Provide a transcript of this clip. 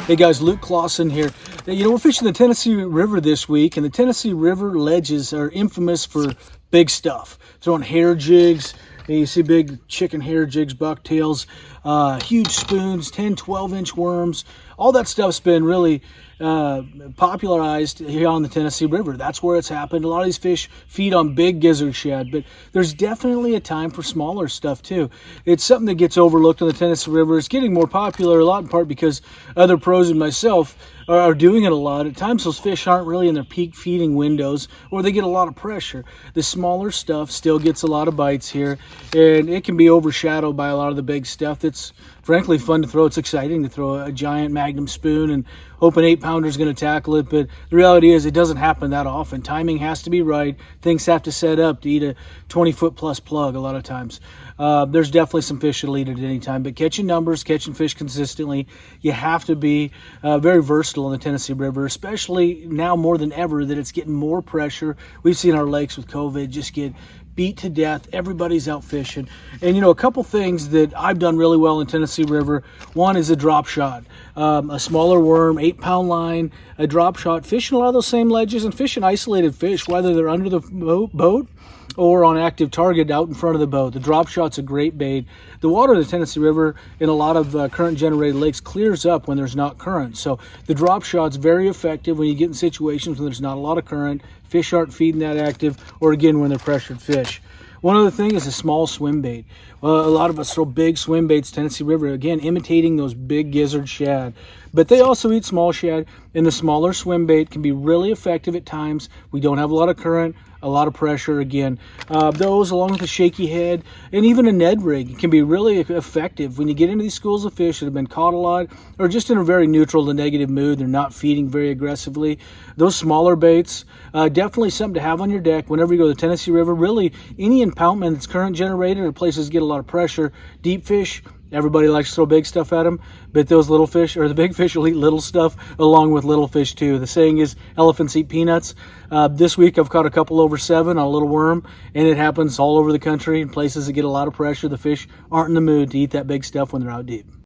Hey guys, Luke Clausen here. We're fishing the Tennessee River this week, and the Tennessee River ledges are infamous for big stuff. Throwing hair jigs. You see big chicken hair jigs, bucktails, huge spoons, 10, 12-inch worms. All that stuff's been really popularized here on the Tennessee River. That's where it's happened. A lot of these fish feed on big gizzard shad, but there's definitely a time for smaller stuff too. It's something that gets overlooked on the Tennessee River. It's getting more popular a lot in part because other pros and myself are doing it a lot. At times those fish aren't really in their peak feeding windows, or they get a lot of pressure. The smaller stuff still gets a lot of bites here, and it can be overshadowed by a lot of the big stuff that's frankly fun to throw. It's exciting to throw a giant Magnum spoon and hope an 8-pounder is going to tackle it, but the reality is it doesn't happen that often. Timing has to be right. Things have to set up to eat a 20-foot plus plug a lot of times. There's definitely some fish that'll eat it at any time, but catching numbers, catching fish consistently, you have to be very versatile in the Tennessee River, especially now more than ever that it's getting more pressure. We've seen our lakes with COVID just get beat to death. Everybody's out fishing. And a couple things that I've done really well in Tennessee River. One is a drop shot, a smaller worm, 8-pound line, a drop shot, fishing a lot of those same ledges and fishing isolated fish, whether they're under the boat or on active target out in front of the boat. The drop shot's a great bait. The water of the Tennessee River in a lot of current generated lakes clears up when there's not current. So the drop shot's very effective when you get in situations when there's not a lot of current, fish aren't feeding that active, or again when they're pressured fish. One other thing is a small swim bait. Well, a lot of us throw big swim baits, Tennessee River, again, imitating those big gizzard shad. But they also eat small shad, and the smaller swim bait can be really effective at times. We don't have a lot of current, a lot of pressure. Again, those along with a shaky head and even a Ned rig can be really effective when you get into these schools of fish that have been caught a lot or just in a very neutral to negative mood. They're not feeding very aggressively. Those smaller baits, definitely something to have on your deck whenever you go to the Tennessee River. Really, any impoundment that's current generated or places get a lot of pressure. Deep fish, everybody likes to throw big stuff at them, but those little fish, or the big fish, will eat little stuff along with little fish too. The saying is, elephants eat peanuts. This week I've caught a couple over 7 on a little worm, and it happens all over the country in places that get a lot of pressure. The fish aren't in the mood to eat that big stuff when they're out deep.